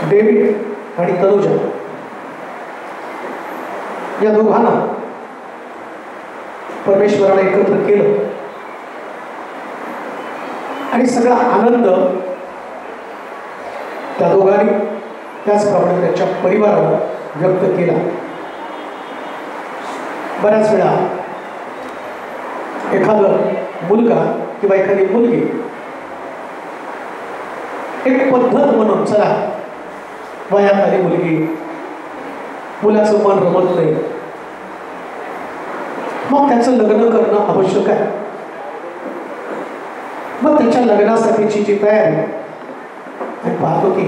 David आणि तनुजा या दोघांना परमेश्वराने एकत्र केलं आणि सगळा आनंद त्या दोघांनी त्याचप्रमाणे त्यांच्या परिवाराला व्यक्त केला. बऱ्याच वेळा एखादा मुलगा किंवा एखादी मुलगी एक पद्धत म्हणून, चला वयात आली मुलगी, मुलाचं मन रमत नाही, मग त्याचं लग्न करणं आवश्यक आहे. मग त्याच्या लग्नासाठीची जी तयारी आणि पाहतो की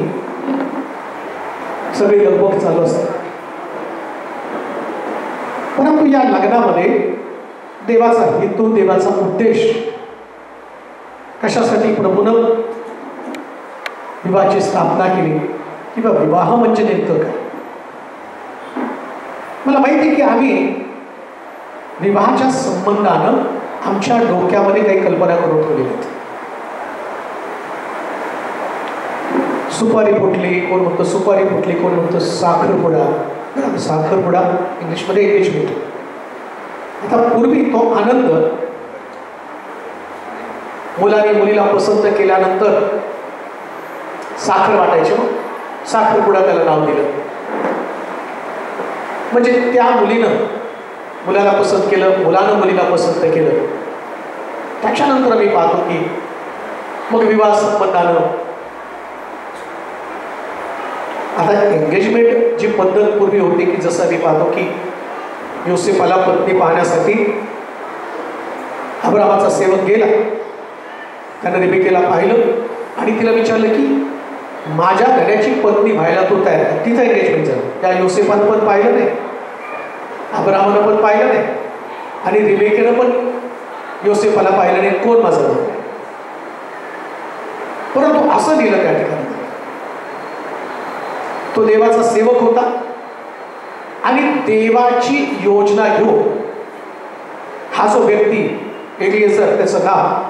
सगळी लगबग चालू असते. परंतु या लग्नामध्ये देवाचा हेतू, देवाचा उद्देश, कशासाठी प्रभूनं विवाहाची स्थापना केली किंवा विवाह म्हणजे नेमकं काय. मला माहिती की आम्ही विवाहाच्या संबंधानं आमच्या डोक्यामध्ये काही कल्पना करून ठेवलेल्या आहेत. सुपारी फुटली, कोण म्हणतं सुपारी फुटली, कोण म्हणतं साखरपुडा. साखरपुडा इंग्लिशमध्ये एंगेजमेंट. आता पूर्वी तो आनंद मुलाने मुलीला पसंत केल्यानंतर साखर वाटायचे, मग साखरपुडा त्याला नाव दिलं. म्हणजे त्या मुलीनं मुलाला पसंत केलं, मुलानं मुलीला पसंत केलं. त्याच्यानंतर मी पाहतो की मग विवाह संबंधानं आता एंगेजमेंट जी पद्धत पूर्वी होती की जसं मी पाहतो की योसेफाला पत्नी पाहण्यासाठी अब्रामाचा सेवक गेला, त्यानं रिबेकेला पाहिलं आणि तिला विचारलं की माझ्या घराची पत्नी व्हायला तू तयार आहे. तिथं एंगेजमेंट झालं. त्या योसेफानं पण पाहिलं नाही, अब्रामानं पण पाहिलं नाही आणि रिबेकेनं पण योसेफाला पाहिलं नाही, कोण माझं नाव. परंतु असं लिहिलं त्या ठिकाणी, तो देवाचा सेवक होता आणि देवाची योजना घेऊन हा जो व्यक्ती एलिएझर, त्याचं नाव,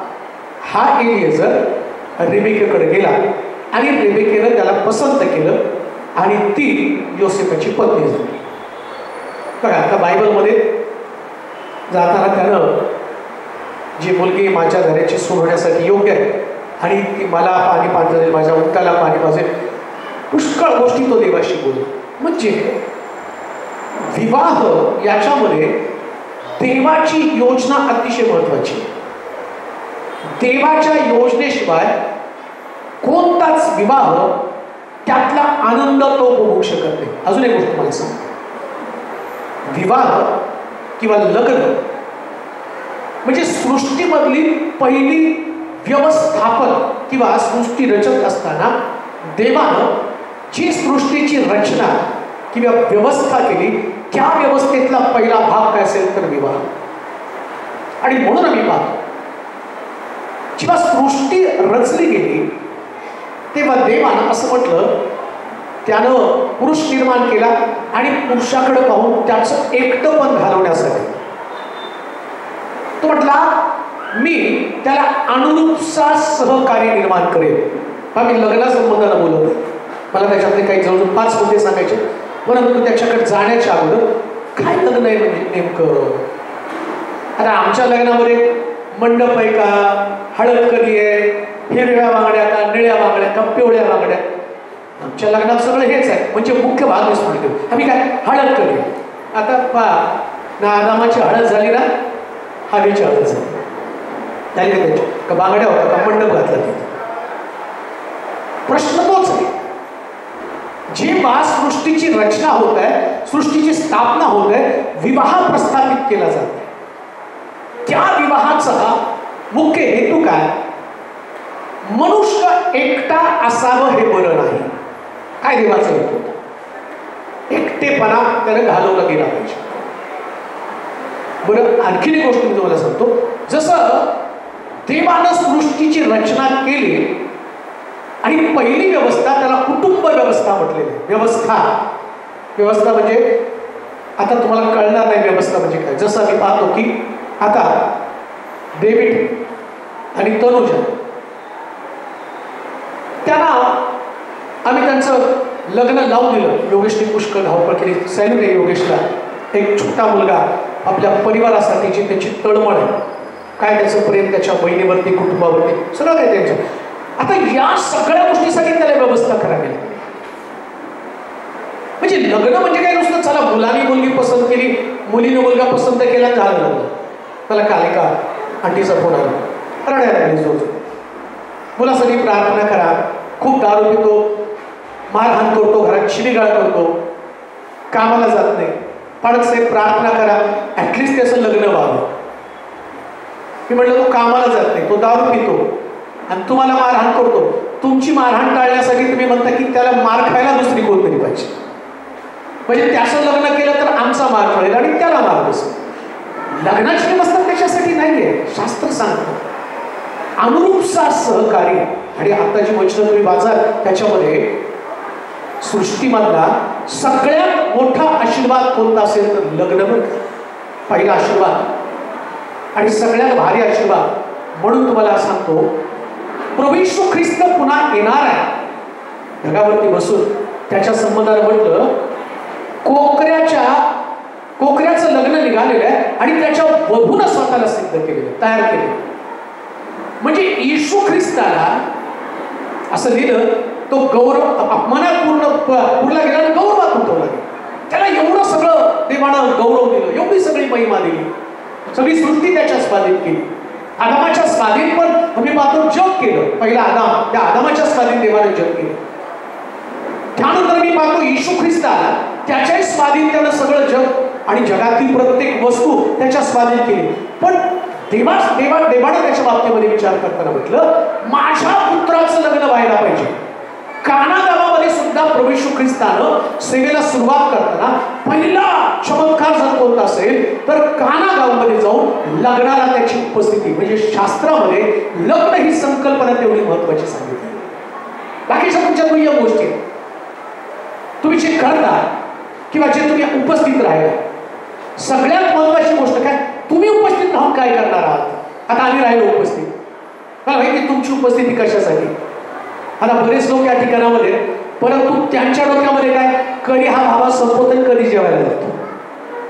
हा एलिएझर रिबेकेकडे गेला आणि रिबेकेनं त्याला पसंत केलं आणि ती योसेफाची पत्नी झाली. बघा आता बायबलमध्ये जाताना त्यानं जी मुलगी माझ्या घराची सून होण्यासाठी योग्य आहे आणि ती मला पाणी पाजेल, माझ्या उंटाला पाणी पाजेल, पुष्कळ गोष्टी तो देवाशी बोलतो. म्हणजे विवाह याच्यामध्ये देवाची योजना अतिशय महत्वाची. देवाच्या योजनेशिवाय कोणताच विवाह त्यातला आनंद तो उपभोगू शकत नाही. अजून एक गोष्ट मला सांग, विवाह किंवा लग्न म्हणजे सृष्टीमधली पहिली व्यवस्थापन किंवा सृष्टी रचत असताना देवानं जी सृष्टीची रचना किंवा व्यवस्था केली त्या व्यवस्थेतला पहिला भाग काय असेल तर विवाह. आणि म्हणून आम्ही पाहतो जेव्हा सृष्टी रचली गेली तेव्हा देवानं असं म्हटलं, त्यानं पुरुष निर्माण केला आणि पुरुषाकडे पाहून त्याचं एकटंपण घालवण्यासाठी तो म्हटला मी त्याला अनुरूपचा सहकार्य निर्माण करेल. मी लग्ना संबंधाला बोलवतो, मला त्याच्यातले काही जवळजवळ 5 मुद्दे सांगायचे, परंतु त्याच्याकडे जाण्याच्या अगोदर काय लग्न आहे म्हणजे नेमकं. आता आमच्या लग्नामध्ये मंडप आहे का, हळद कधी आहे, हिरव्या बांगड्या का, निळ्या बांगड्या का, पिवळ्या बांगड्या, आमच्या लग्नात सगळं हेच आहे. म्हणजे मुख्य भाग नसतो आम्ही काय हळद कधी. आता ना आदामाची हळद झाली ना हळदीची हळद झाली का त्याच्या बांगड्या होता का मंडप घातला तिथे. प्रश्न तोच आहे, जेव्हा सृष्टीची रचना होत आहे, सृष्टीची स्थापना होत आहे, विवाह प्रस्थापित केला जात आहे, त्या विवाहाचा मुख्य हेतू काय, मनुष्य एकटा असावं हे बरं नाही. काय देवाचा हेतू, एकटेपणा त्याने घालवला गेला पाहिजे. बरं आणखीन एक गोष्ट मी तुम्हाला सांगतो, जसं देवानं सृष्टीची रचना केली आणि पहिली व्यवस्था त्याला कुटुंब व्यवस्था म्हटलेली. व्यवस्था म्हणजे आता तुम्हाला कळणार नाही व्यवस्था म्हणजे काय. जसं आम्ही पाहतो की आता डेव्हिड आणि तनुजा त्यांना आम्ही त्यांचं लग्न लावून दिलं. योगेशने पुष्कळ धावपळ केली. सैन्य योगेशला एक छोटा मुलगा आपल्या परिवारासाठी जी त्याची तळमळ आहे, काय त्याचं प्रेम त्याच्या बहिणीवरती, कुटुंबावरती, सगळं काय त्यांचं. आता या सगळ्या गोष्टीसाठी त्याला व्यवस्था करावी लागली. म्हणजे लग्न म्हणजे काय नुसतं चला मुलाने मुलगी पसंत केली, मुलीने मुलगा पसंत केला झालं लग्न. मला काल एका आंटीचा फोन आला, रडायला लागली जोर. मुलासाठी प्रार्थना करा, खूप दारू पितो, मारहाण करतो, घरात शिवीगाळ करतो, कामाला जात नाही, पाडक साहेब प्रार्थना करा ऍटलिस्ट त्याचं लग्न व्हावं. मी म्हटलं तो कामाला जात नाही, तो दारू पितो आणि तुम्हाला मारहाण करतो. तुमची मारहाण टाळण्यासाठी तुम्ही म्हणता की त्याला मार खायला दुसरी कोणतरी पाहिजे, म्हणजे त्याचं लग्न केलं तर आमचा मार पडेल आणि त्याला मार बसेल. लग्नाची व्यवस्था त्याच्यासाठी नाहीये. शास्त्र सांगतं अनुरूपचा सहकार्य. आणि आता जी वचनं तुम्ही वाचाल त्याच्यामध्ये सृष्टीमधला सगळ्यात मोठा आशीर्वाद कोणता असेल तर लग्न, पहिला आशीर्वाद आणि सगळ्यात भारी आशीर्वाद. म्हणून तुम्हाला सांगतो प्रभू येशू ख्रिस्त पुन्हा येणार आहे, ढगावरती बसून त्याच्या संबंधाने म्हटलं कोकऱ्याचं लग्न निघालेलं आहे आणि त्याच्या वधूनं स्वतःला सिद्ध केलेलं, तयार केलेलं. म्हणजे येशू ख्रिस्ताला असं लिहिलं तो गौरव अपमानात पुरला गेला आणि गौरवात उठवला गेला. त्याला एवढं सगळं देवानं गौरव दिलं, एवढी सगळी महिमा दिली, सगळी सृष्टी त्याच्या स्वाधीन केली. आदामाच्या स्वाधीन पण आम्ही पाहतो जग केलं. पहिला आदाम, त्या आदामाच्या स्वाधीन देवाने जग केलं. त्यानंतर मी पाहतो येशू ख्रिस्त आला, त्याच्याही स्वाधीन त्यानं सगळं जग आणि जगातील प्रत्येक वस्तू त्याच्या स्वाधीन केली. पण देवानं त्याच्या बाबतीमध्ये विचार करताना म्हटलं माझ्या पुत्राचं लग्न व्हायला पाहिजे. काना गावामध्ये सुद्धा प्रभू येशू ख्रिस्तानं सेवेला सुरुवात करताना पहिला चमत्कार जर कोणता असेल तर काना गावामध्ये जाऊन लग्नाला त्याची उपस्थिती. म्हणजे शास्त्रामध्ये लग्न ही संकल्पना तेवढी महत्वाची सांगितली. बाकीच्या तुमच्या दुय्यम गोष्टी तुम्ही जे करता किंवा जे तुम्ही उपस्थित राहिला, सगळ्यात महत्वाची गोष्ट काय, तुम्ही उपस्थित राहून काय करणार आहात. आता आम्ही राहिलो उपस्थित, मला माहिती तुमची उपस्थिती कशासाठी. आता बरेच लोक या ठिकाणामध्ये, परंतु त्यांच्या डोक्यामध्ये काय, कधी हा भावा संपतो कधी जेवायला जातो,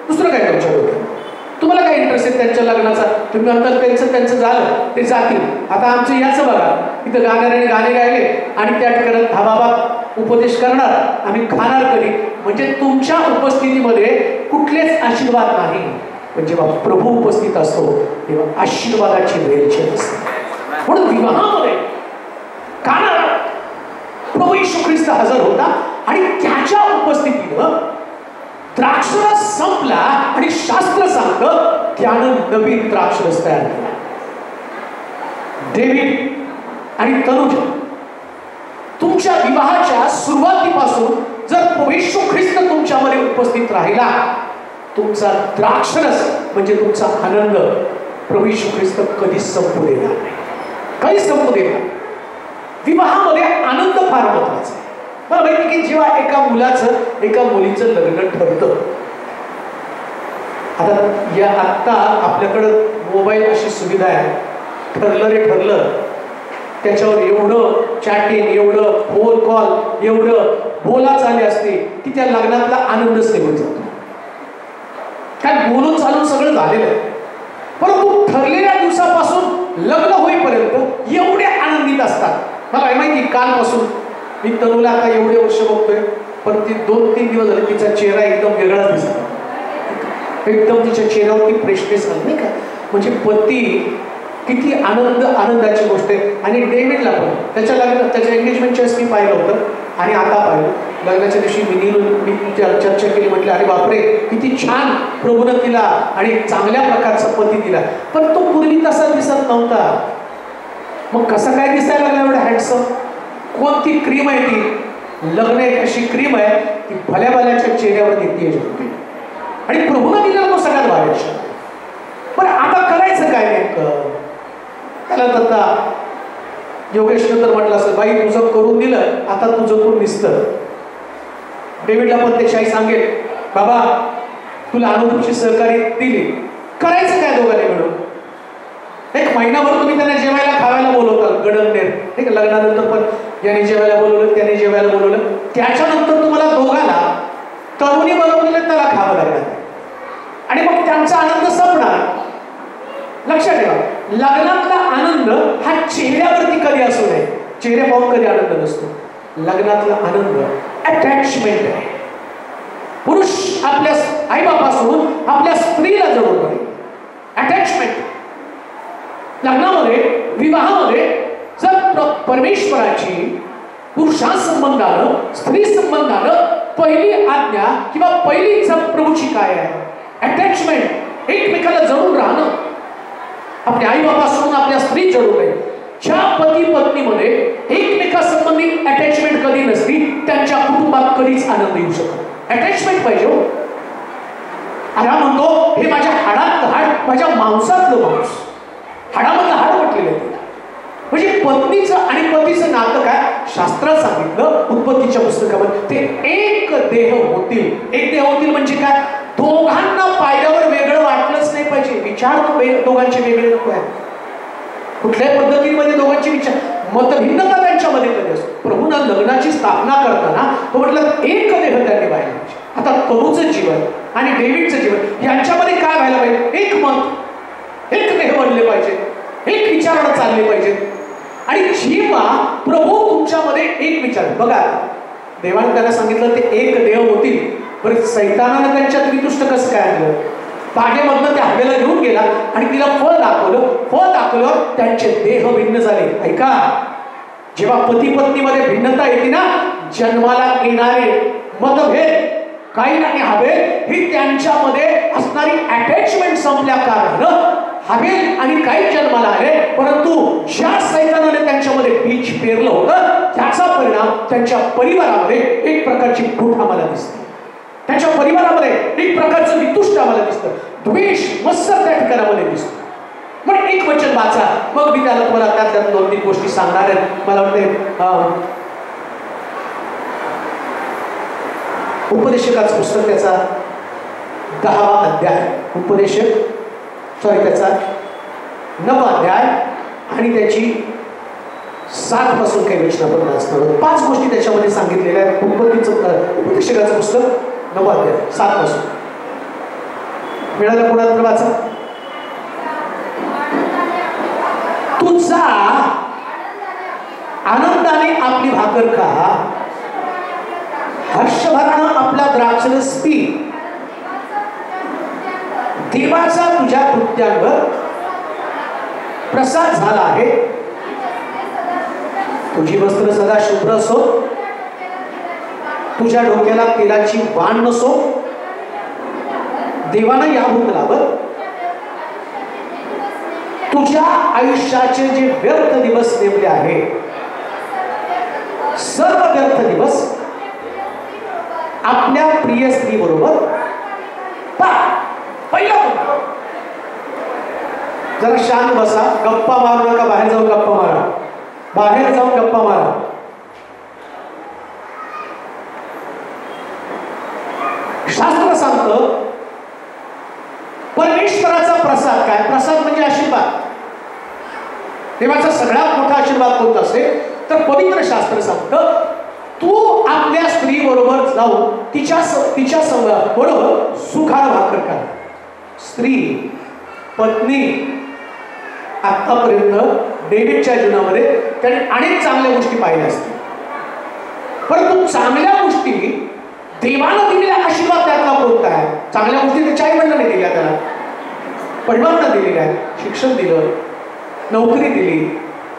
दुसरं काय तुमच्या डोक्यात. तुम्हाला काय इंटरेस्ट आहे त्यांच्या लग्नाचा? तुम्ही म्हणताल त्यांचं झालं ते जातील. आता आमचं याचं बघा, इथं गाणाऱ्याने गाणे गायले आणि त्या ठिकाणी धाबाबात उपदेश करणार, आम्ही खाणार कधी. म्हणजे तुमच्या उपस्थितीमध्ये कुठलेच आशीर्वाद नाही. पण जेव्हा प्रभू उपस्थित असतो तेव्हा आशीर्वादाची वेळची असते. म्हणून विवाहामध्ये गाणारा प्रभू येशू ख्रिस्त हजर होता आणि त्याच्या उपस्थितीनं द्राक्षरस संपला आणि शास्त्र सांगतं त्यानं नवीन द्राक्षरस तयार केला. डेव्हिड आणि तनुजा, तुमच्या विवाहाच्या सुरुवातीपासून जर प्रभू येशू ख्रिस्त तुमच्यामध्ये उपस्थित राहिला, तुमचा द्राक्षरस म्हणजे तुमचा आनंद प्रभू येशू ख्रिस्त कधीच संपू देणार नाही, कधीच संपू देणार. विवाहामध्ये आनंद फार महत्वाचा आहे. मला माहिती की जेव्हा एका मुलाचं एका मुलीचं लग्न ठरतं, आत्ता आपल्याकडं मोबाईल अशी सुविधा आहे, ठरलं रे ठरलं, त्याच्यावर एवढं चॅटिंग, एवढं फोन कॉल, एवढं बोला चालले असते की त्या लग्नातला आनंदच निघून जातो. काय बोलून चालून सगळं झालेलं आहे, परंतु ठरलेल्या दिवसापासून लग्न होईपर्यंत एवढे आनंदित असतात. मला माहिती कालपासून मी तनुला आता एवढे वर्ष बघतोय, पण ती 2-3 दिवस झाले तिचा चेहरा एकदम वेगळा दिसला, एकदम तिच्या चेहऱ्यावरती फ्रेशनेस आली नाही का. म्हणजे पती किती आनंदाची गोष्ट आहे. आणि डेव्हिडला पण त्याच्या एंगेजमेंटच्या वेळेस मी पाहिलं होतं आणि आता पाहिलं. लग्नाच्या दिवशी मी चर्चा केली, म्हटलं अरे बापरे किती छान प्रभूनं तिला आणि चांगल्या प्रकारचा पती दिला, पण तो पूर्वी तसा दिसत नव्हता. मग कसं काय दिसायला लागला एवढं हँडसम? कोणती क्रीम आहे ती? लग्न एक अशी क्रीम आहे ती भल्या भल्याच्या चेहऱ्यावर देते आणि प्रभूनं दिलेला तो सगळ्यात भारी. पण आता करायचं काय नेमकं? त्याला आता योगेशनं तर म्हटलं असं, बाई तुझं करून दिलं, आता तुझं कोण दिसतं. डेव्हिडला पण ते शाही सांगेल, बाबा तुला अनुरूपची सहकार्य दिली, करायचं काय दोघांनी मिळून? एक महिनाभर तुम्ही त्यांना जेवायला खावायला बोलवताल गडंगनेर, ठीक आहे, लग्नानंतर पण याने जेवायला बोलवलं, त्याने जेवायला बोलवलं, त्याच्यानंतर तुम्हाला दोघांना तरुणी बनवलेलं त्याला खावं लागणार आणि मग त्यांचा आनंद संपणार. लक्षात ठेवा, लग्नातला आनंद हा चेहऱ्यावरती कधी असू नये, चेहरे पाहून कधी आनंद नसतो. लग्नातला आनंद अटॅचमेंट आहे. पुरुष आपल्या आईबापासून आपल्या स्त्रीला जवळ आहे, अटॅचमेंट. लग्नामध्ये, विवाहामध्ये जर परमेश्वराची पुरुषासंबंधानं, स्त्री संबंधानं पहिली आज्ञा किंवा पहिली जप प्रभूची काय आहे? अटॅचमेंट, एकमेकाला जवळून राहणं. आपल्या आई बापासून आपल्या स्त्री जवळ आहे. ज्या पती पत्नीमध्ये एकमेकासंबंधी अटॅचमेंट कधी नसती, त्यांच्या कुटुंबात कधीच आनंद येऊ शकतो. अटॅचमेंट पाहिजे. आता म्हणतो हे माझ्या हाडातलं हाड, माझ्या मांसातलं मांस, हाडामधलं हाड म्हटलेलं आहे. म्हणजे पत्नीचं आणि पतीचं नातं काय? शास्त्रात सांगितलं उत्पत्तीच्या पुस्तकामध्ये, ते एक देह होतील. एक देह होतील म्हणजे काय? दोघांना पाहिल्यावर वेगळं वाटलंच नाही पाहिजे. विचार दोघांचे वेगळे नको आहे. कुठल्याही पद्धतीमध्ये दोघांचे विचार, मतभिन्नता त्यांच्यामध्ये कधी असतो. प्रभूनं लग्नाची स्थापना करताना तो म्हटलं एक देह त्यांनी व्हायला पाहिजे. आता तरुचं जीवन आणि डेव्हिडचं जीवन यांच्यामध्ये काय व्हायला पाहिजे? एक मत, एक देह बनले पाहिजे, एक विचारानं चालले पाहिजे. आणि जेव्हा प्रभू तुमच्यामध्ये एक विचार, बघा देवाने त्याला सांगितलं ते एक देह होतील, बरं सैतानानं त्यांच्यात वितुष्ट कसं काय आणलं? बागेमधनं त्या हवेला घेऊन गेला आणि तिला फळ दाखवलं. फळ दाखवल्यावर त्यांचे देह भिन्न झाले. ऐका, जेव्हा पती पत्नीमध्ये भिन्नता येते ना, जन्माला येणारे मतभेद, काईन आणि हाबेल ही त्यांच्यामध्ये असणारी अटॅचमेंट संपल्या कारणानं हाबेल आणि काईन जन्माला आले. परंतु ज्या सैतानाने त्यांच्यामध्ये बीज पेरलं होतं त्याचा परिणाम त्यांच्या परिवारामध्ये एक प्रकारची फूट आम्हाला दिसते. त्यांच्या परिवारामध्ये एक प्रकारचं वितुष्ट आम्हाला दिसतं. द्वेष, मत्सर त्या ठिकाणामध्ये दिसतो. पण एक वचन वाचा, मग मी त्याला तुम्हाला त्यातल्या 2-3 गोष्टी सांगणार आहेत. मला वाटतं उपदेशकाचं पुस्तक त्याचा 10वा अध्याय, त्याचा 9वा अध्याय आणि त्याची 7 पासून काही रचना पण असणार. 5 गोष्टी त्याच्यामध्ये सांगितलेल्या आहेत. उपदेशकाचं पुस्तक 9वा अध्याय 7 पासून. मिळालं कोणाला तर वाचा. तुझा आनंदाने आपली भाकर खा, हर्षभरानं आपला द्राक्षरस पी, देवाचा तुझ्या कृत्यांवर प्रसाद झाला आहे. तुझी वस्त्र सदा शुभ्र असो, तुझ्या डोक्याला तेलाची वाण नसो. देवानं या भूतलावर तुझ्या आयुष्याचे जे व्यर्थ दिवस नेमले आहे, सर्व व्यर्थ दिवस आपल्या प्रिय स्त्री बरोबर पहिला. जरा शांत बसा, गप्पा मारू नका. बाहेर जाऊन गप्पा मारा, बाहेर जाऊन गप्पा मारा. शास्त्र सांगतं परमेश्वराचा प्रसाद काय? प्रसाद म्हणजे आशीर्वाद. देवाचा सगळ्यात मोठा आशीर्वाद कोणता असेल तर पवित्र शास्त्र सांगतं तू आपल्या स्त्री बरोबर जाऊन तिच्या बरोबर सुखानं भाकर खा. स्त्री पत्नी आतापर्यंत डेव्हिडच्या जीवनामध्ये त्याने अनेक चांगल्या गोष्टी पाहिल्या असतील, परंतु चांगल्या गोष्टी देवानं दिलेल्या आशीर्वाद त्यातला कोणता आहे? चांगल्या गोष्टी त्याच्या आई वडिलांनी दिल्या, त्याला परिवारानं दिलेल्या आहेत. शिक्षण दिलं, नोकरी दिली,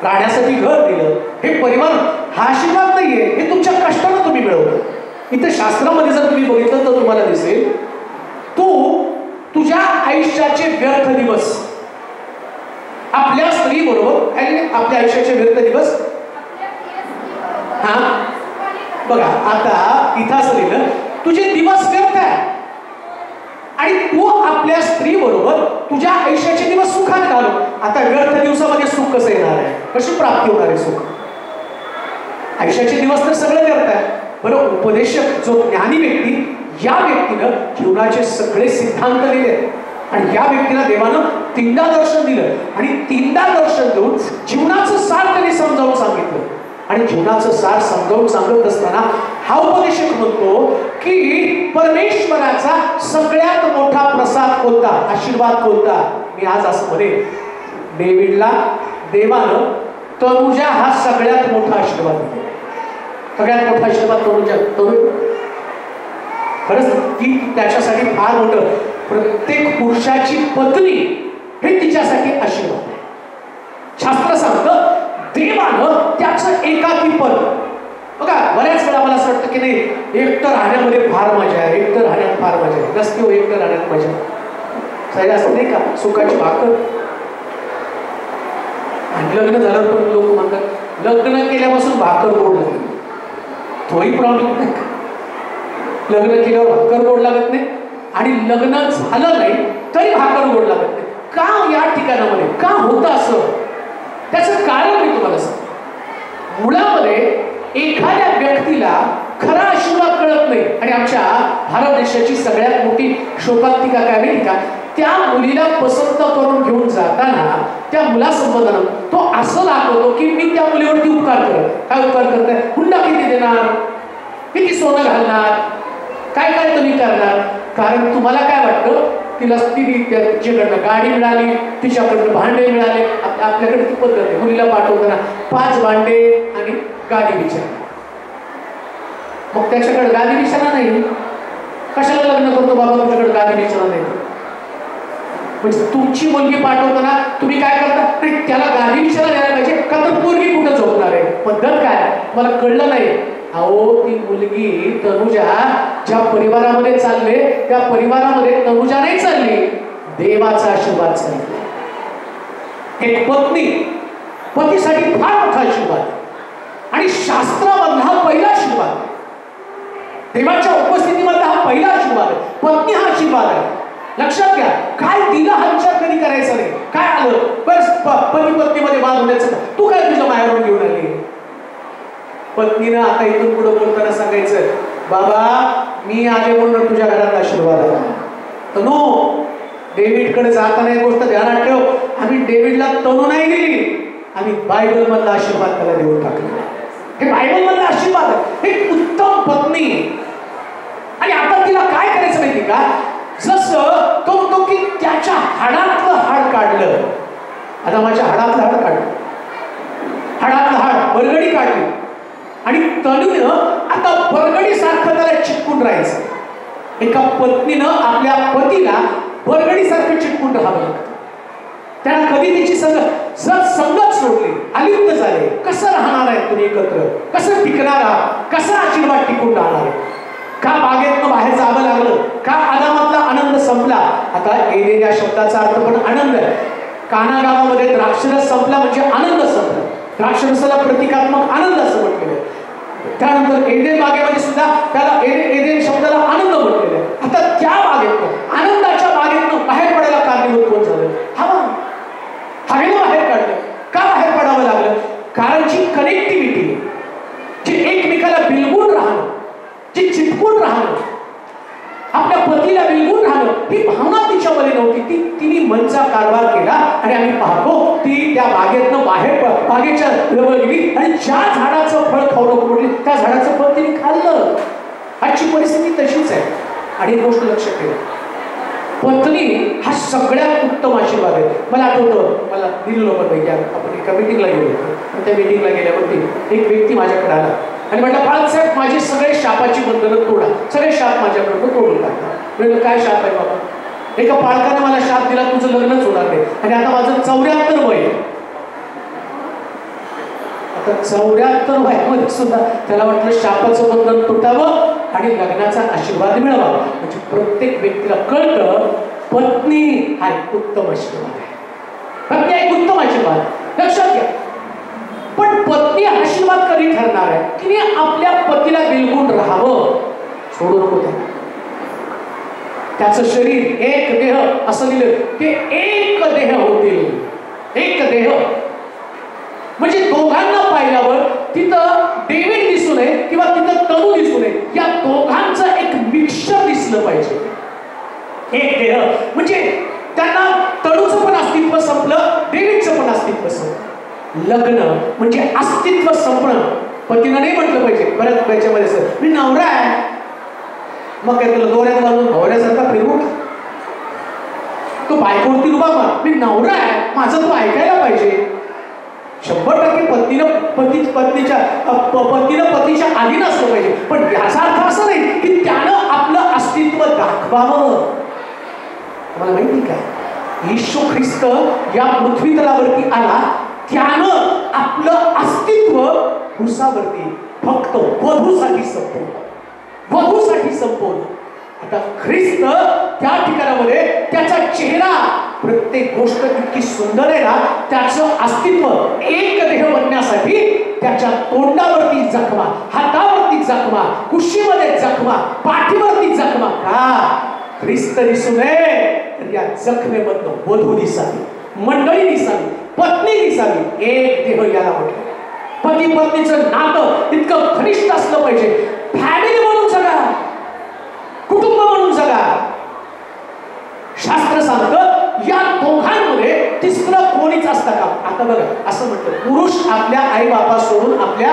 राहण्यासाठी घर दिलं. हे परिवार हा आशीर्वाद नाहीये, हे तुमच्या कष्टानं तुम्ही मिळवलं. इथे शास्त्रामध्ये जर तुम्ही बघितलं तर तुम्हाला दिसेल तू तुझ्या आयुष्याचे व्यर्थ दिवस आपल्या स्त्री बरोबर, आपल्या आयुष्याचे व्यर्थ दिवस. हा बघा, आता इथं असं लिहिलं तुझे दिवस व्यर्थ आहे आणि तू आपल्या स्त्री बरोबर तुझ्या आयुष्याचे दिवस सुखाने घालव. आता व्यर्थ दिवसामध्ये सुख कसं येणार आहे? कशी प्राप्ती होणार आहे सुख? आयुष्याचे दिवस तर सगळे व्यर्थ आहे. बरं, उपदेशक जो ज्ञानी व्यक्ती, या व्यक्तीनं जीवनाचे सगळे सिद्धांत लिहिले आणि या व्यक्तीला देवानं 3दा दर्शन दिलं आणि 3दा दर्शन देऊन जीवनाचं सार त्यांनी समजावून सांगितलं. आणि जीवनाचं सार समजावून सांगत असताना हा उपदेशक म्हणतो की परमेश्वराचा सगळ्यात मोठा प्रसाद कोणता, आशीर्वाद कोणता? मी आज असं म्हणेन, डेव्हिडला देवानं तनुजा हा सगळ्यात मोठा आशीर्वाद दिला. सगळ्यात मोठा आशीर्वाद तनुजा. खरंच ती त्याच्यासाठी फार मोठं. प्रत्येक पुरुषाची पत्नी हे तिच्यासाठी आशीर्वाद आहे. शास्त्र सांगतं देवानं त्याचं एकाकीपण. बघा, बऱ्याच वेळा मला असं वाटतं की नाही, एकटं राहण्यामध्ये फार मजा आहे, एकटं राहण्यात फार मजा आहे. नसते हो एकटं राहण्यात मजा. सही असं नाही का? सुखाची भाकर. आणि लग्न झाल्यावर पण लोक म्हणतात लग्न केल्यापासून भाकर गोड लागली. तोही प्रॉब्लेम नाही का? लग्न केल्यावर भाकर गोड लागत नाही आणि लग्न झालं नाही तरी भाकर गोड लागत नाही. का या ठिकाणामध्ये का होतं असं? त्याचं कारण मी तुम्हाला सांगतो. मुळामध्ये एखाद्या व्यक्तीला खरा आशीर्वाद कळत नाही. आणि आमच्या भारत देशाची सगळ्यात मोठी शोकांतिका काय माहिती का? त्या मुलीला पसंत करून घेऊन जाताना त्या मुलासंबंधानं तो असं दाखवतो की मी त्या मुलीवरती उपकार करत. काय उपकार करताय? हुंडा किती देणार, किती सोनं घालणार, काय काय तुम्ही करणार. कारण तुम्हाला काय वाटतं, तिला तिच्याकडनं गाडी मिळाली, तिच्याकडनं भांडे मिळाले. आपल्याकडे ती पद्धत आहे, मुलीला पाठवताना 5 भांडे आणि गाडी विचार. मग त्याच्याकडे गाडी विचारा नाही, कशाला लग्न करतो बाबा तुमच्याकडे गाडी विचारा नाही? म्हणजे तुमची मुलगी पाठवताना तुम्ही काय करता? त्याला गाडी विचारा द्यायला पाहिजे का तर पोरगी कुठं झोपणार आहे? पद्धत काय मला कळलं नाही. अहो, ती मुलगी तनुजा ज्या परिवारामध्ये चालले त्या परिवारामध्ये तनुजा नाही चालली, देवाचा आशीर्वाद चालला. एक पत्नी पतीसाठी फार मोठा आशीर्वाद आणि शास्त्रामधला हा पहिला आशीर्वाद, देवाच्या उपस्थितीमधला हा पहिला आशीर्वाद आहे. पत्नी हा आशीर्वाद आहे. लक्षात घ्या, काय दिलं हा विचार कधी करायचा नाही. काय आलं बस पती पत्नीमध्ये वाद होण्याचं, तू काय तुझ्या माहेरून घेऊन आली? पत्नीनं आता इथून पुढे बोलताना सांगायचं, बाबा मी आले म्हणून तुझ्या घरात आशीर्वाद आला. तनू, डेव्हिडकडे जाताना एक गोष्ट ध्यानात ठेव, आम्ही डेव्हिडला तनू नाही दिली, आम्ही बायबल मधला आशीर्वाद त्याला देऊन टाकला. हे बायबल मधला आशीर्वाद आहे. एक उत्तम पत्नी. आणि आता तिला काय करायचं माहिती का? जसं तो म्हणतो की त्याच्या हाडातलं हाड काढलं. आता माझ्या हाडातलं हाड काढलं, हाडातलं हाड बरगडी काढली आणि तणून आता बरगडीसारखं त्याला चिटकून राहायचं. एका पत्नीनं आपल्या पतीला बरगडीसारखं चिटकून राहावं लागतं. त्याला कधी त्याची संगत सोडली, अलिप्त झाले, कसं राहणार आहे तुम्ही एकत्र, कसं टिकणार आहात, कसा आशीर्वाद टिकून राहणार आहे. का बागेतनं बाहेर जावं लागलं, का आदामातला आनंद संपला. आता एदेन या शब्दाचा अर्थ पण आनंद आहे. काना गावामध्ये द्राक्षरस संपला म्हणजे आनंद संपला. द्राक्षरसाला प्रतिकात्मक आनंद असं म्हटलेलं आहे. त्यानंतर एदेन बागेमध्ये सुद्धा त्याला एदेन शब्दाला आनंद म्हटलेलं आहे. आता त्या बागेतनं, आनंदाच्या बागेतनं बाहेर पडायला कारणीभूत कोण झालं? हवा. हवेनं बाहेर काढलं. का बाहेर पडावं लागलं? कारण जी कनेक्टिव्हिटी, जी एकमेकाला बिलगून राहणं, जी चिटकून राहणं, आपल्या पतीला बिलगून राहणं, ही भावना तिच्यामध्ये नव्हती. तिने मनचा कारभार केला आणि आम्ही पाहतो ती त्या बागेतनं बाहेर बागेच्या जवळ गेली आणि ज्या झाडाचं फळ खाऊ नको म्हटली त्या झाडाचं फळ तिने खाल्लं. आजची परिस्थिती तशीच आहे. आणि एक गोष्ट लक्षात ठेवा, पत्नी हा सगळ्यात उत्तम आशीर्वाद आहे. मला आठवतं, मला दिलेलं पण नाही, आपण एका मीटिंगला गेलो होतो. त्या मीटिंगला गेल्यावरती एक व्यक्ती माझ्याकडे आला आणि म्हटलं, बाळासाहेब माझे सगळे शापाची बंधनं तोडा, सगळे शाप माझ्याकडून तोडून टाकतात. म्हटलं काय शाप आहे बाबा? एका पालकाने मला शाप दिला, तुझं लग्नच होणार नाही. आणि आता माझं 74 वय. आता 74 वयामध्ये सुद्धा त्याला वाटलं शापाचं बंधन तुटावं आणि लग्नाचा आशीर्वाद मिळावा. म्हणजे प्रत्येक व्यक्तीला कळतं पत्नी हा एक उत्तम आशीर्वाद आहे. पत्नी एक उत्तम आशीर्वाद, लक्षात घ्या. पण पत्नी आशीर्वाद कधी ठरणार आहे? तिने आपल्या पतीला बिलगून राहावं, सोडू नको. त्याचं शरीर एक देह असं लिहिलं, ते एक देह होतील. एक देह म्हणजे दोघांना पाहिल्यावर तिथं डेव्हिड दिसू नये किंवा तिथं तनू दिसू नये, या दोघांचं एक मिक्सचर दिसलं पाहिजे. एक देह म्हणजे त्यांना तनूचं पण अस्तित्व संपलं, डेव्हिडचं पण अस्तित्व संपलं. लग्न म्हणजे अस्तित्व संपणं. पतीनं नाही म्हटलं पाहिजे बऱ्याच याच्यामध्ये, सर मी नवरा आहे, मग काय तुला दोऱ्यात घालून नवऱ्यासारखा फिरवू? तो बायकोवरती उभा मार, मी नवरा आहे, माझं तो ऐकायला पाहिजे. 100% पतीनं पतीच्या आधीन असलं पाहिजे. पण याचा अर्थ असं नाही की त्यानं आपलं अस्तित्व दाखवावं. तुम्हाला माहिती काय, येशू ख्रिस्त या पृथ्वी तलावरती आला, त्यानं आपलं अस्तित्व क्रूसावरती फक्त वधूसाठी संपवलं, वधूसाठी संपवलं. आता ख्रिस्त त्या ठिकाणामध्ये त्याचा चेहरा, प्रत्येक गोष्ट इतकी सुंदर आहे ना, त्याचं अस्तित्व एक देह बनण्यासाठी त्याच्या तोंडावरती जखमा, हातावरती जखमा, कुशीमध्ये जखमा, पाठीवरती जखमा. का? ख्रिस्त दिसू नये तर या जखमेमधनं वधू दिसावी, मंडळी दिसावी, पत्नी दिसावी. एक देह याला म्हटलं. पती पत्नीचं नातं इतकं घनिष्ठ असलं पाहिजे. फॅमिली म्हणून जगा, कुटुंब म्हणून जगा. शास्त्र सांगतं या दोघांमध्ये तिसरं कोणीच असतं का? आता बघा, असं म्हटलं, पुरुष आपल्या आई बापा सोडून आपल्या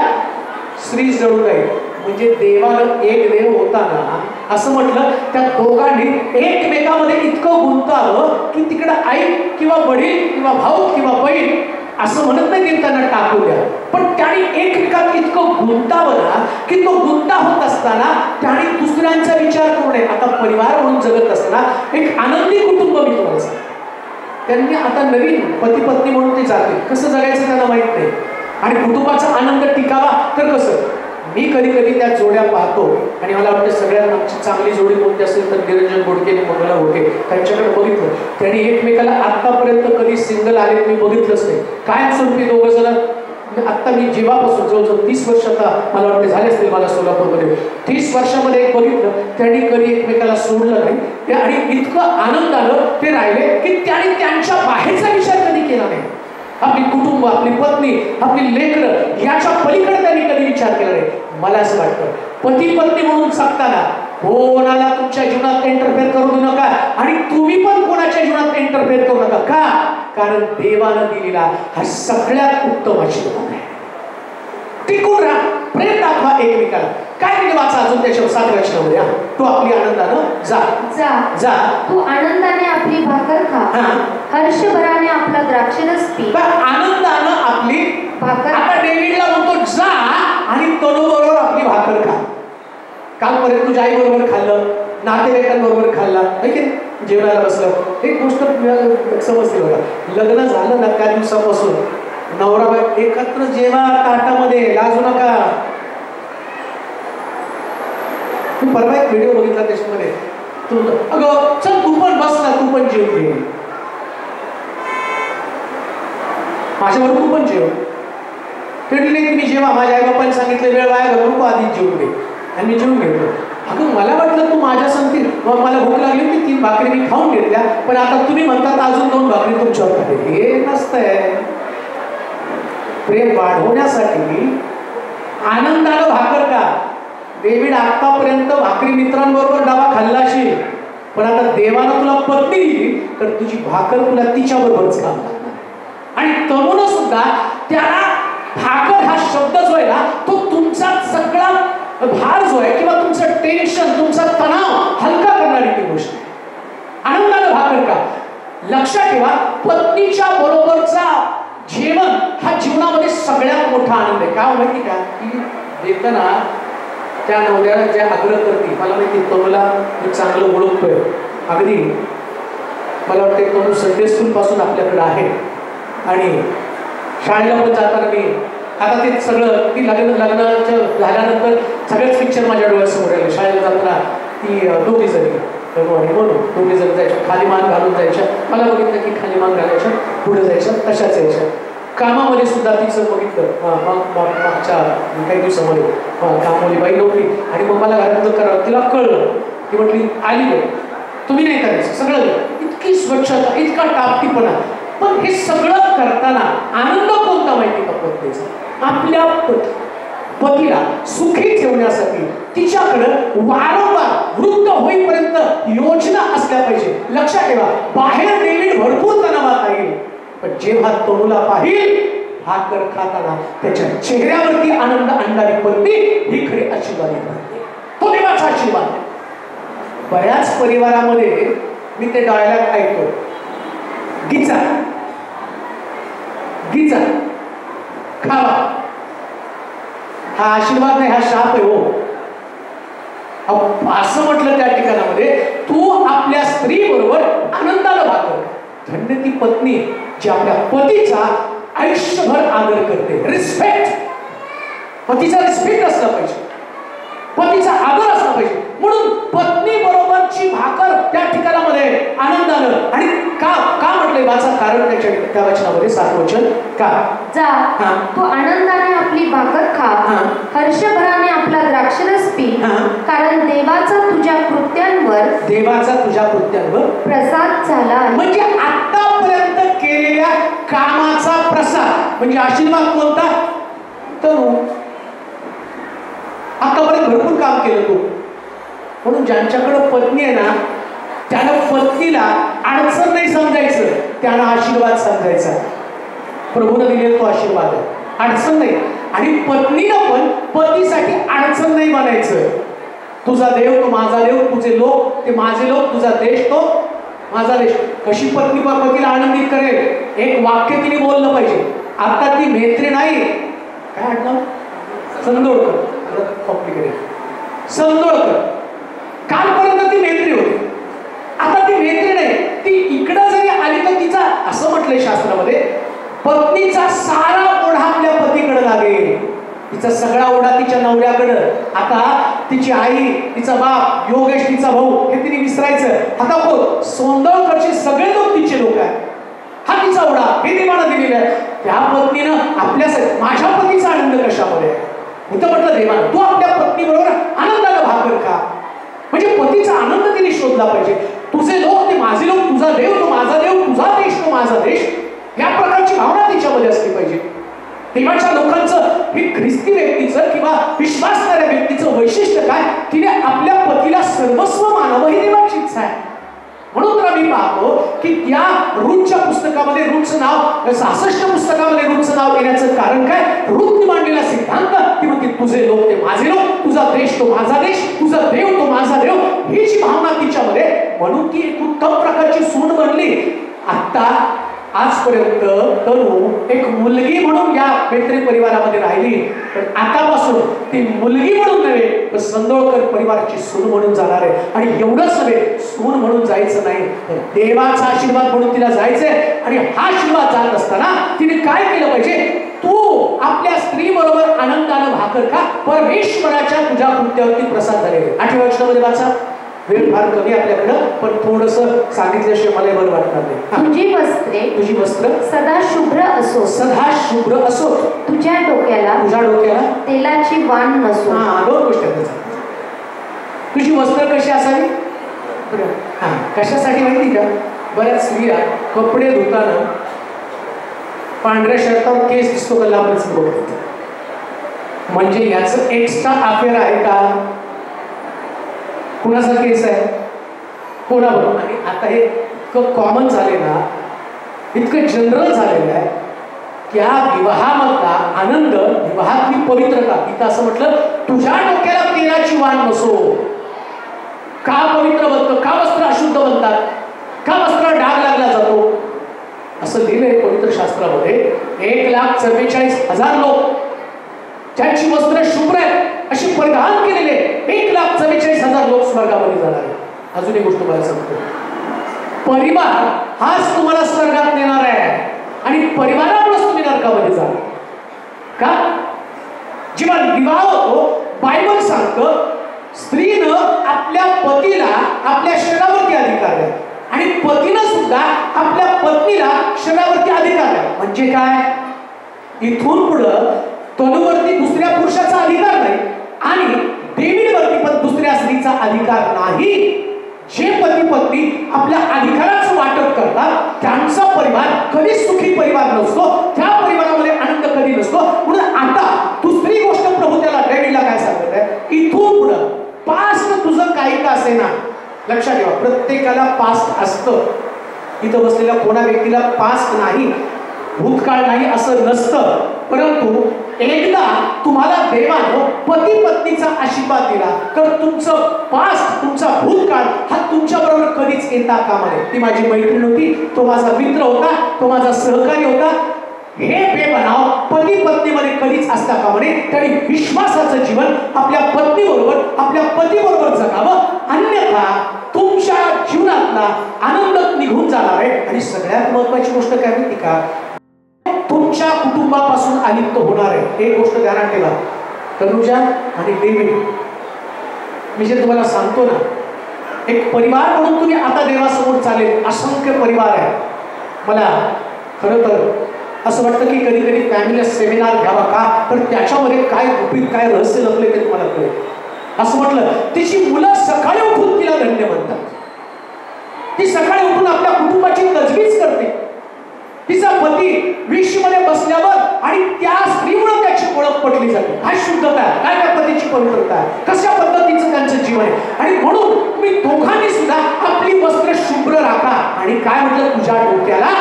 स्त्री जळू नये. म्हणजे देवानं एक देव होताना असं म्हटलं, त्या दोघांनी एकमेकामध्ये इतकं गुंतावं की तिकडं आई किंवा वडील किंवा भाऊ किंवा बहीण असं म्हणत नाही की त्यांना टाकू द्या, पण त्यांनी एकमेकात इतकं गुंतावं ना की तो गुंता होत असताना त्यांनी दुसऱ्यांचा विचार करू नये. आता परिवार म्हणून जगत असताना एक आनंदी कुटुंब मी तुम्हाला सांगतो. त्यांनी आता नवीन पती पत्नी म्हणून ते जाते, कसं जगायचं त्यांना माहित नाही. आणि कुटुंबाचा आनंद टिकावा तर कसं? मी कधी कधी त्या जोड्या पाहतो आणि मला वाटतं सगळ्यात आमची चांगली जोडी कोणती असेल तर निरंजन बोडके आणि मंगला बोडके. त्यांच्याकडे बघितलं, त्यांनी एकमेकाला आतापर्यंत कधी सिंगल आले मी बघितलंच नाही. कायमस्वरूपी दोघं जण. आत्ता मी जेव्हापासून जवळजवळ 30 वर्ष आता मला वाटते झाले असतील मला सोलापूरमध्ये, 30 वर्षामध्ये एक बघितलं, त्यांनी कधी एकमेकाला सोडलं नाही आणि इतकं आनंदानं ते राहिले की त्यांनी त्यांच्या बाहेरचा विचार कधी केला नाही. आपली कुटुंब, आपली पत्नी, आपली लेकरं याच्या पलीकडे त्यांनी कधी विचार केला नाही. मला असं वाटतं पती पत्नी म्हणून जगताना कोणाला तुमच्या जीवनात इंटरफेअर करू देऊ नका आणि तुम्ही पण कोणाच्या जीवनात इंटरफेअर करू नका. का? कारण देवानं दिलेला हा सगळ्यात उत्तम आशीर्वाद आहे. टिकून राहा, प्रेम दाखवा एकमेकाला. काय म्हणजे वाचा अजून त्याच्यावर 7 वचनामध्ये. तू आपली आनंदानं जा जा जा तू आनंदाने आपली भाकर खा, हर्षभराने आपला द्राक्षरस पी. आनंदानं आपली भाकर. आता डेव्हिडला म्हणतो जा आणि तनूबरोबर आपली भाकर खा. कालपर्यंत तुझ्या आई बरोबर खाल्लं, नातेवाईकांबरोबर खाल्ला, जेवणाला बसलं. एक गोष्ट समजते बघा, लग्न झालं ना त्या दिवसापासून नवरा बायको एकत्र जेवा ताटामध्ये, लाजू नका. तू परवा एक व्हिडिओ बघितला त्याच्यामध्ये तू अगं चल तू पण बस ना, तू पण जेव घे, माझ्याबरोबर तू पण जेव. नाही तुम्ही जेवा, माझ्या आई बापांनी सांगितलं वेळ वाया घालू नको, आधीच जेवून घे. आणि मी जेवून घेतो. अगं मला वाटलं तू माझ्या संगती, मग मला भूक लागली की 3 भाकरी मी खाऊन घेतल्या, पण आता तुम्ही म्हणतात अजून 2 भाकरी तुमच्यावर खाते. हे नसतंय. प्रेम वाढवण्यासाठी आनंदानं भाकर का. डेव्हिड आतापर्यंत भाकरी मित्रांबरोबर डबा खाल्लाशी, पण आता देवानं तुला पत्नी दिली तर तुझी भाकर तुला तिच्याबरोबरच काम लागणार. आणि तरुण सुद्धा त्याला भाकर हा शब्द जो आहे ना, तो तुमचा सगळा भार जो आहे किंवा तुमचं टेन्शन, तुमचा तणाव हलका करणारी ती गोष्ट आहे. आनंदानं भाकर का. लक्षात ठेवा, पत्नीच्या बरोबरचा जेवण हा जीवनामध्ये सगळ्यात मोठा आनंद आहे. काय माहिती का, की देताना त्या नवऱ्याला ज्या आग्रह करते, मला माहिती तरुला मी चांगलं ओळखतोय. अगदी मला वाटते तरुण संडे स्कूल पासून आपल्याकडे आहे आणि शाळेला पण जाताना मी आता ते सगळं ती लग्नाच्या झाल्यानंतर सगळेच पिक्चर माझ्या डोळ्यासमोर आले. शाळेला जाताना ती 2 जणी म्हणून 2 जण जायच्या, खाली मान घालून जायच्या. मला बघितलं की खाली मान घालायच्या, पुढे जायच्या, तशाच यायच्या. कामामध्ये सुद्धा तिचं बघितलं मागच्या काही दिवसामध्ये कामवाली बाई नव्हती आणि मग मला घरातलं करावं, तिला कळलं. ती म्हटली आली नाही, तुम्ही नाही करायचं सगळं. इतकी स्वच्छता, इतका टापटीपणा. पण हे सगळं करताना आनंद कोणता माहिती का पत्नीचा, आपल्या पतीला सुखी ठेवण्यासाठी तिच्याकडे वारंवार वृद्ध होईपर्यंत योजना असल्या पाहिजे. लक्षात ठेवा, बाहेर डेव्हिड भरपूर तणावात येईल, पण जेव्हा तरुला पाहिल भाकर खाताना त्याच्या चेहऱ्यावरती आनंद आणणारी पत्नी ही खरी आशीर्वादित राहते. तो देवाचा आशीर्वाद. बऱ्याच परिवारामध्ये मी ते डायलॉग ऐकतो, गिचा गिचा खावा. हा आशीर्वाद नाही, हा शाप आहे. हो, असं म्हटलं त्या ठिकाणामध्ये, तू आपल्या स्त्री बरोबर आनंदानं भाकर. धन्य ती पत्नी जी आपल्या पतीचा आयुष्यभर आदर करते. रिस्पेक्ट, पतीचा रिस्पेक्ट असला पाहिजे, पतीचा आदर असला पाहिजे. म्हणून पत्नी बरोबरची भाकर त्या ठिकाणामध्ये आनंदानं. आणि का का म्हटलंय वाचा, कारण त्या वचनामध्ये 7 वचन का. जा तू आनंदाने आपली भाकर खा, हर्षभराने आपला द्राक्षरस पी, कारण देवाचा तुझ्या कृत्यांवर प्रसाद झाला. म्हणजे आतापर्यंत केलेल्या कामाचा प्रसाद म्हणजे आशीर्वाद कोणता. तरू आतापर्यंत भरपूर काम केलं तू. म्हणून ज्यांच्याकडे पत्नी आहे ना, त्यानं पत्नीला अडचण नाही समजायचं, त्यानं आशीर्वाद समजायचा. प्रभूने दिलेला तो आशीर्वाद आहे, अडचण नाही. आणि पत्नीनं पण पतीसाठी अडचण नाही म्हणायचं. तुझा देव तो माझा देव, तुझे लोक ते माझे लोक, तुझा देश तो माझा देश. कशी पत्नी पतीला आनंदित करेल, एक वाक्य तिने बोललं पाहिजे. आता ती मैत्री नाही, काय म्हटलं, संदोळकर, कॉम्प्लिकेटेड, संदोळकर. कालपर्यंत ती मैत्री होती, आता ती मैत्री नाही. ती इकडं जरी आली तर तिचा, असं म्हटलंय शास्त्रामध्ये, पत्नीचा सारा ओढा आपल्या पतीकडे लागेल. तिचा सगळा ओढा तिच्या नवऱ्याकडं. आता तिची आई, तिचा बाप, योगेश तिचा भाऊ हे तिने विसरायचं. आता कोण, सोंदळकडचे सगळे लोक तिचे लोक आहेत. हा तिचा ओढा, हे देवानं दिलेलं आहे. त्या पत्नीनं आपल्या माझ्या पतीचा आनंद कशामध्ये आहे. इथं म्हटलं देवानं, तू आपल्या पत्नीबरोबर आनंदाला भाकर खा. म्हणजे पतीचा आनंद तिने शोधला पाहिजे. तुझे लोक ते माझे लोक, तुझा देव तो माझा देव, तुझा देश तो माझा देश, या प्रकारची भावना तिच्यामध्ये असली पाहिजे. देवाच्या लोकांचं, ही ख्रिस्ती व्यक्तीचं किंवा विश्वासणाऱ्या व्यक्तीचं वैशिष्ट्य काय, तिने आपल्या पतीला सर्वस्व मानावं ही देवाची इच्छा आहे. म्हणून तर आम्ही पाहतो की त्या रूथच्या पुस्तकामध्ये, रूथचं नाव 66 पुस्तकामध्ये रूथचं नाव येण्याचं कारण काय, रूथने मांडलेला सिद्धांत की म्हणते तुझे लोक ते माझे लोक, तुझा देश तो माझा देश, तुझा देव तो माझा देव, ही जी भावना तिच्यामध्ये, म्हणून ती एक उत्तम प्रकारची सून बनली. आता आजपर्यंत तनु एक मुलगी म्हणून या मैत्री परिवारामध्ये राहिली, पण आतापासून ती मुलगी म्हणून नव्हे तर संदोळकर परिवाराची सून म्हणून जाणार आहे. आणि एवढंच नव्हे, सून म्हणून जायचं नाही तर देवाचा आशीर्वाद म्हणून तिला जायचंय. आणि हा आशीर्वाद जात असताना तिने काय केलं पाहिजे? तू आपल्या स्त्री बरोबर आनंदानं भाकर खा, परमेश्वराच्या तुझ्या कृत्यावरती प्रसाद झालेले. 8व्या वचनामध्ये वाचा. वेळ फार कमी आपल्याकडं, पण थोडंसं सांगितल्याशिवाय मला बरं वाटणार नाही. तुझी वस्त्र सदा शुभ्र असो, सदा शुभ्र असो, तुझ्या डोक्याला तेलाची वाण नसो. दोन गोष्टी आहेत. तुझी वस्त्र कशी असावी? कशासाठी माहिती का? बऱ्याच स्त्रिया कपडे धुताना पांढऱ्या शर्टावर केस दिसतो का लांबच बघतात, म्हणजे याचं एक्स्ट्रा अफेअर आहे का? कुणाचा केस आहे? कोणाबरोबर? आणि आता हे इतकं कॉमन झाले ना, इतकं जनरल झालेलं आहे की हा विवाहामधला आनंद, विवाहातली पवित्रता, इथं असं म्हटलं तुझ्या डोक्याला तेलाची वाण नसो. का पवित्र बनतं? का वस्त्र अशुद्ध बनतात? का वस्त्र डाग लागला जातो? असं लिहिलंय पवित्र शास्त्रामध्ये. 1,44,000 लोक ज्यांची वस्त्र शुभ्र आहेत अशी परिधान केलेले 1,44,000 लोक स्वर्गामध्ये जाणार आहेत. अजून एक गोष्ट मला सांगतो, परिवार हाच तुम्हाला स्वर्गात नेणार आहे आणि परिवारामुळेच तुम्ही नरकामध्ये जाणार. का? जेव्हा विवाह होतो, बायबल सांगतं स्त्रीनं आपल्या पतीला आपल्या शरीरावरती अधिकार द्या आणि पतीनं सुद्धा आपल्या पत्नीला शरीरावरती अधिकार द्या. म्हणजे काय? इथून पुढं तनुवरती दुसऱ्या पुरुषाचा अधिकार नाही आणि डेव्हिडवरती पण दुसऱ्या स्त्रीचा अधिकार नाही. जे पती पत्नी आपल्या अधिकाराचं वाटप करतात त्यांचा परिवार कधीच सुखी परिवार नसतो, त्या परिवारामध्ये आनंद कधी नसतो. म्हणून आता दुसरी गोष्ट प्रभू त्याला डेव्हिडला काय सांगत आहे? इथून पुढं पास्ट तुझं काही का असेना, लक्षात ठेवा प्रत्येकाला पास्ट असतं. इथं बसलेल्या कोणा व्यक्तीला पास्ट नाही, भूतकाळ नाही असं नसतं. परंतु एकदा तुम्हाला देवानं पती पत्नीचा आशीर्वाद दिला तर तुमचं पास्ट, तुमचा भूतकाळ हा तुमच्या बरोबर कधीच येता कामा नये. ती माझी मैत्रीण होती, तो माझा मित्र होता, तो माझा सहकारी होता, हे बेबनाव पती पत्नीमध्ये कधीच असता कामा नये. त्यांनी विश्वासाचं जीवन आपल्या पत्नीबरोबर, आपल्या पतीबरोबर जगावं, अन्यथा तुमच्या जीवनातला आनंद निघून जाणार आहे. आणि सगळ्यात महत्वाची गोष्ट काय माहिती का? तुमच्या कुटुंबापासून अलिप्त होणार आहे. एक गोष्ट ध्यानात ठेवा, तनुजा आणि डेव्हिड, मी जे तुम्हाला सांगतो ना, एक परिवार म्हणून तुम्ही आता देवासमोर चालेल. असंख्य परिवार आहे. मला खरं तर असं वाटतं की कधी कधी फॅमिली सेमिनार घ्यावा का, तर त्याच्यामध्ये काय गुपित, काय रहस्य लपले ते तुम्हाला कळेल. असं म्हटलं, तिची मुलं सकाळी उठून तिला धन्य म्हणतात. ती सकाळी उठून आपल्या कुटुंबाची तजवीज करते. तिचा पती विश्वमध्ये बसल्यावर आणि त्या स्त्रीमुळे त्याची ओळख पटली जाते. काय शुद्धता, काय त्या पतीची पवित्रता, कशा पद्धतीचं त्यांचं जीवन आहे. आणि म्हणून तुम्ही दोघांनी सुद्धा आपली वस्त्र शुभ्र राखा. आणि काय म्हटलं? तुझ्या डोक्याला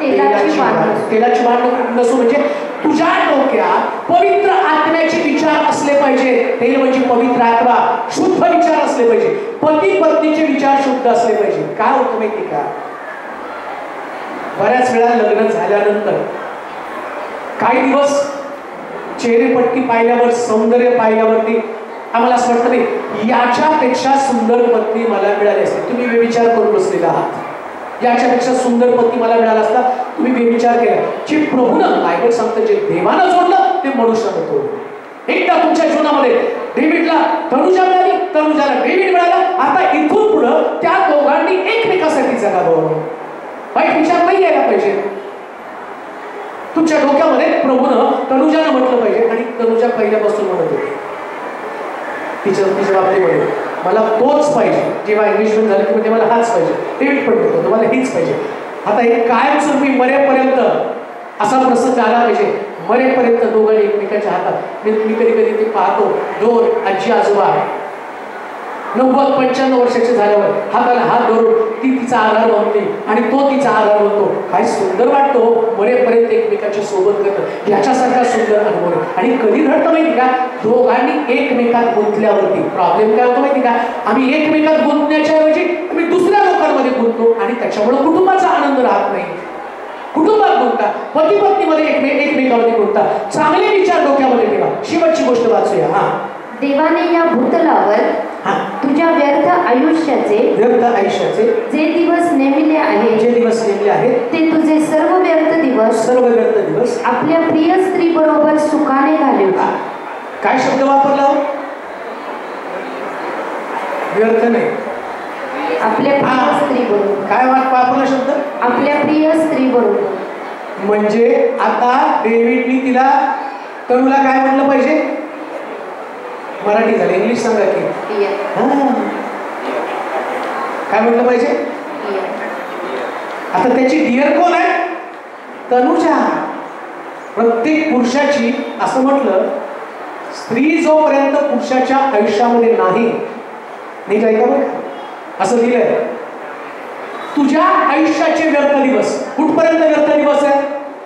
तेलाची वाण नसो, म्हणजे तुझ्या डोक्यात पवित्र आत्म्याचे विचार असले पाहिजे. तेल म्हणजे पवित्र आत्मा, शुद्ध विचार असले पाहिजे. पती पत्नीचे विचार शुद्ध असले पाहिजे. काय होतं माहिती का? बऱ्याच वेळा लग्न झाल्यानंतर काही दिवस चेहरेपट्टी पाहिल्यावर, सौंदर्य पाहिल्यावरती आम्हाला असं वाटतं नाही याच्यापेक्षा सुंदर पत्नी मला मिळाली असते. तुम्ही बेविचार करून बसलेला आहात. याच्यापेक्षा सुंदर पत्नी मला मिळाला असता, तुम्ही बेविचार केला. जे प्रभूनं, बायबल सांगतं, जे देवानं जोडलं ते मनुष्यानं तोडलं. एकदा तुमच्या जीवनामध्ये डेव्हिडला तनुजा मिळाली, तनुजाला डेव्हिड मिळाला. आता इथून पुढं त्या दोघांनी एकमेकासाठी जगावं. वाईट विचार नाही यायला पाहिजे तुमच्या डोक्यामध्ये. प्रभूनं तनुजानं म्हटलं पाहिजे, आणि तनुजा पहिल्यापासून म्हणत होती तिच्या बाबतीमध्ये, मला तोच पाहिजे. जेव्हा एंगेजमेंट झालं की म्हणजे मला हाच पाहिजे. डेव्हिड पण म्हणतो मला हीच पाहिजे. आता हे कायमस्वरूपी मरेपर्यंत असा प्रसंग आला पाहिजे. मरेपर्यंत दोघांनी एकमेकाच्या हातात. मी कधी कधी ते पाहतो, दोन आजी आजोबा 90-95 वर्षाचे झाल्यावर हाताला हात धरून ती तिचा आधार बनते आणि तो तिचा आधार बनतो. काय सुंदर वाटतो मरेपर्यंत एकमेकाच्या सोबत करतं. याच्यासारखा सुंदर अनुभव आहे. आणि कधी घडतं माहिती का, दोघांनी एकमेकात गुंतल्यावरती प्रॉब्लेम काय होतो माहिती का, आम्ही एकमेकात गुंतण्याच्या ऐवजी आम्ही दुसऱ्या लोकांमध्ये गुंततो आणि त्याच्यामुळे कुटुंबाचा आनंद राहत नाही. कुटुंबात गुंता, पती पत्नीमध्ये एकमेकामध्ये गुंता. चांगले विचार डोक्यामध्ये ठेवा. शेवटची गोष्ट वाचूया. हा, देवाने या भूतलावर तुझ्या व्यर्थ आयुष्याचे जे दिवस नेमिले आहेत ते तुझे सर्व व्यर्थ दिवस आपल्या प्रिय स्त्री बरोबर सुखाने घालव. काय शब्द वापरला? व्यर्थ नाही, आपल्या प्रिय स्त्री बरोबर. काय वापरला शब्द? आपल्या प्रिय स्त्री बरोबर. म्हणजे आता डेव्हिडनी तिला तरुला काय म्हटलं पाहिजे? मराठी झालं, इंग्लिश सांगा की. काय म्हटलं पाहिजे? आता त्याची डिअर कोण आहे? तनुजा. प्रत्येक पुरुषाची असं म्हटलं, स्त्री जोपर्यंत पुरुषाच्या आयुष्यामध्ये नाही, नीट ऐका बरं, असं दिलंय तुझ्या आयुष्याचे व्यर्थ दिवस. कुठपर्यंत व्यर्थ दिवस आहे?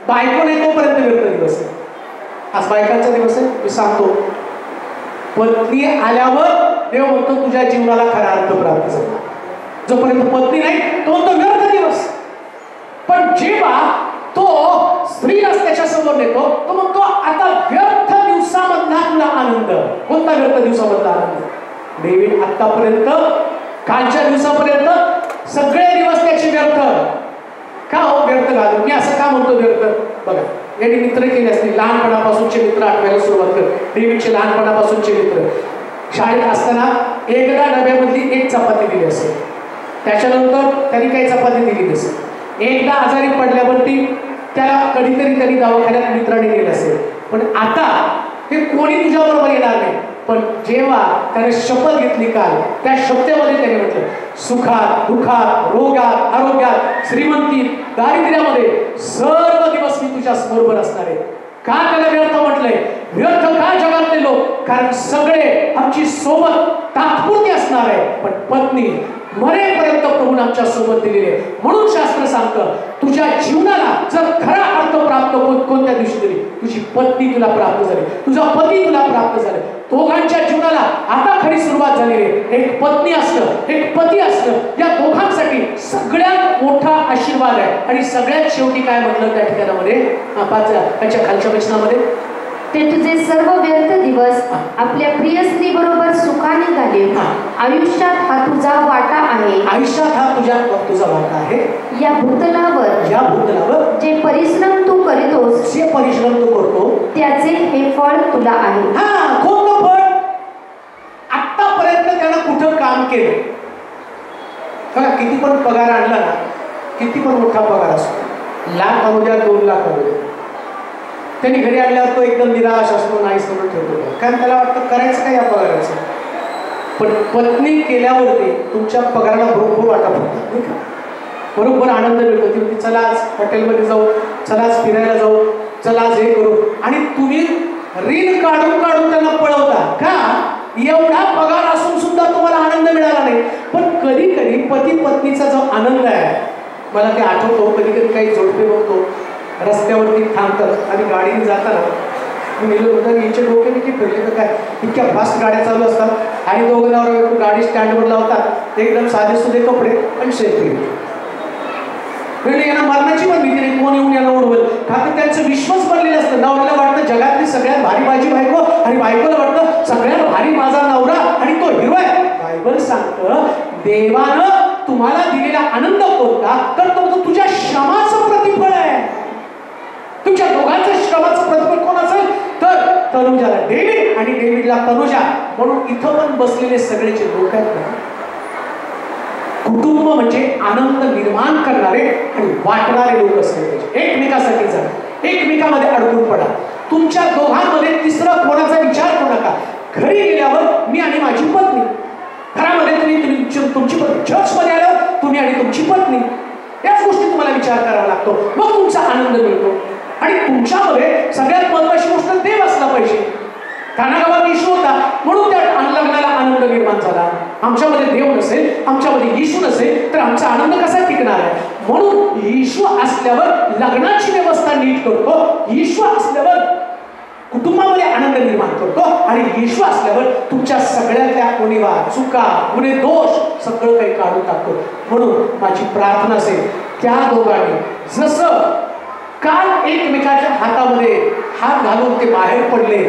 बायको नाही तोपर्यंत व्यर्थ दिवस आहे. आज बायकांचा दिवस आहे. मी सांगतो, पत्नी आल्यावर देव म्हणतो तुझ्या जीवनाला खरा अर्थ प्राप्त झाला. जोपर्यंत पत्नी नाही तो व्यर्थ दिवस. पण जेव्हा तो स्त्री त्याच्या समोर नेतो, तो म्हणतो आता व्यर्थ दिवसामधला तुला आनंद. कोणता व्यर्थ दिवसामधला आनंद? डेव्हिड आतापर्यंत, कालच्या दिवसापर्यंत सगळे दिवस त्याचे व्यर्थ. का हो व्यर्थ घालून? मी असं का म्हणतो व्यर्थ? बघा, यांनी मित्र केले असतील, लहानपणापासूनचे मित्र आठवायला सुरुवात कर. डेव्हिडचे लहानपणापासूनचे मित्र. शाळेत असताना एकदा डब्यामधली एक चपाती दिली असेल, त्याच्यानंतर त्यांनी काही चपाती दिली नसेल. एकदा आजारी पडल्यावरती त्याला कधीतरी त्यांनी दवाखान्यात मित्राने गेलं असेल. पण आता हे कोणी तुझ्याबरोबर येणार नाही. पण जेव्हा त्याने शपथ घेतली काल, त्या शब्दामध्ये त्याने म्हटलं सुखात, दुःखात, रोगात, आरोग्यात, श्रीमंतीत, दारिद्र्यामध्ये सर्व दिवस मी तुझ्या बरोबर असणार आहे. का त्याला व्यर्थ म्हटलंय? व्यर्थ का जगातले लोक? कारण सगळे आमची सोबत तात्पुरती असणार आहे, पण पत्नी मरेपर्यंत प्रभूने आमच्या सोबत दिलेली आहे. म्हणून शास्त्र सांगतं तुझ्या जीवनाला जर खरा अर्थ प्राप्त कोणत्या दिवशी दिली? तुझी पत्नी तुला प्राप्त झाली, तुझा पती तुला प्राप्त झाले. दोघांच्या जीवनाला आता खरी सुरुवात झालेली आहे. एक पत्नी असणं, एक पती असणं, या दोघांसाठी सगळ्यात मोठा आशीर्वाद आहे. आणि सगळ्यात शेवटी काय म्हटलं त्या ठिकाणामध्ये, त्याच्या खालच्या वचनामध्ये, ते तुझे सर्व व्यर्थ दिवस आपल्या प्रिय स्त्री बरोबर सुखाने घालव. आयुष्यात हा तुझा वाटा आहे. आयुष्यात हा तुझा वाटा आहे. या भूतलावर जे परिश्रम तू करतोस, त्याचे हे फळ तुला आहे. हा, कोणतं फळ? आतापर्यंत त्यानं कुठं काम केलं बघा, किती पण पगार आणला ना, किती पण मोठा पगार असतो, 1 लाख आणू द्या, 2 लाख आणू द्या, त्यांनी घरी आणल्यावर तो एकदम निराश असतो, नाही समोर ठेवतो. कारण त्याला वाटतं करायचं काय या पगाराचं. पण पत्नी केल्यावरती तुमच्या पगाराला बरोबर वाटा पडतात, नाही का? बरोबर आनंद मिळतो. ती म्हणते चला आज हॉटेलमध्ये जाऊ, चला आज फिरायला जाऊ, चला आज हे करू. आणि तुम्ही रील काढून काढून त्यांना पळवता का? एवढा पगार असून सुद्धा तुम्हाला आनंद मिळाला नाही. पण कधी कधी पती पत्नीचा जो आनंद आहे, मला ते आठवतो. कधी कधी काही जोडपे बघतो रस्त्यावरती थांबतात आणि गाडीने जाताना मी गेलो होतं, यांच्या डोक्याने की फिरले तर काय, इतक्या फास्ट गाड्या चालू असतात आणि दोघं नवरा गाडी स्टँडवर लावतात, एकदम साधे सुधे कपडे आणि सेल्फी. यांना मरणाची पण भीती नाही, कोण येऊन याला उडवल. का तर त्यांचं विश्वास बनलेलं असतं. नवऱ्याला वाटतं जगातली सगळ्यात भारी माझी बायको, आणि बायकोला वाटतं सगळ्यात भारी माझा नवरा आणि तो हिरो आहे. बायबल सांगतं देवानं तुम्हाला दिलेला आनंद कोणता? तर तो तुझ्या श्रमाचं प्रतिफळ आहे. तुमच्या दोघांचं श्रमाचं प्रतिफळ कोण असेल? तर तनुजाला डेव्हिड आणि डेव्हिडला तनुजा. म्हणून इथं पण बसलेले सगळेचे लोक आहेत ना, कुटुंब म्हणजे आनंद निर्माण करणारे आणि वाटणारे लोक असले पाहिजे. एकमेकासाठी जा, एकमेकामध्ये अडकून पडा. तुमच्या दोघांमध्ये तिसरं कोणाचा विचार करू नका. घरी गेल्यावर मी आणि माझी पत्नी, घरामध्ये तुम्ही तुमची पत्नी, चर्चमध्ये आल्यावर तुम्ही आणि तुमची पत्नी, याच गोष्टी तुम्हाला विचार करावा लागतो. मग तुमचा आनंद मिळतो. आणि तुमच्यामध्ये सगळ्यात महत्वाची गोष्ट देव असला पाहिजे. कानागावात येशू होता म्हणून त्या लग्नाला आनंद निर्माण झाला. आमच्यामध्ये देव नसेल, आमच्यामध्ये येशू नसेल तर आमचा आनंद कसा टिकणार आहे? म्हणून येशू असल्यावर लग्नाची व्यवस्था नीट करतो, येशू असल्यावर कुटुंबामध्ये आनंद निर्माण करतो, आणि येशू असल्यावर तुमच्या सगळ्यातल्या उणिवा, चुका, गुन्हे, दोष सगळं काही काढून टाकतो. म्हणून माझी प्रार्थना असेल त्या दोघांनी जसं काल एकमेकाच्या हातामध्ये हात घालून ते बाहेर पडले,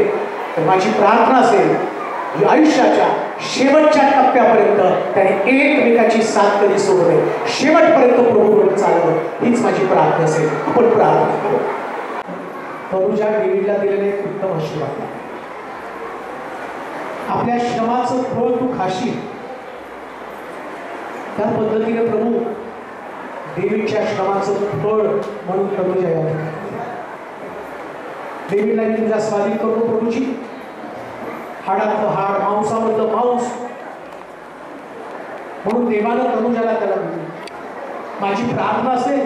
तर माझी प्रार्थना असेल आयुष्याच्या शेवटच्या टप्प्यापर्यंत त्याने एकमेकाची साथ कधी सोडू नये, शेवटपर्यंत प्रभूबरोबर चालवं, हीच माझी प्रार्थना असेल. आपण प्रार्थना करू. तनुजा डेव्हिडला दिलेले एक उत्तम आशीर्वाद. आपल्या श्रमाचं फळ तू खाशील, त्या पद्धतीने प्रभू डेव्हिडच्या श्रमाचं फळ म्हणून तनुजा यावे. डेव्हिडला मी तुझ्या स्वाधीन करतो प्रभूची, हाडातलं हाड, मांसामधलं मांस म्हणून देवानं तनुजाला त्याला दिली. माझी प्रार्थना असेल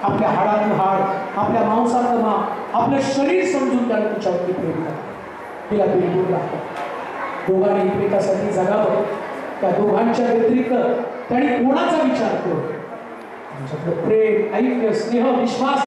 आपल्या हाडातलं हाड, आपल्या मांसातलं मांस, आपलं शरीर समजून त्याला तुझ्यावरती प्रेम करा, तिला बिलकुल राहा. दोघांनी एकमेकासाठी जगावं, त्या दोघांच्या व्यतिरिक्त त्यांनी कोणाचा विचार करू? तुमच्याकडे प्रेम, ऐक्य, स्नेह, विश्वास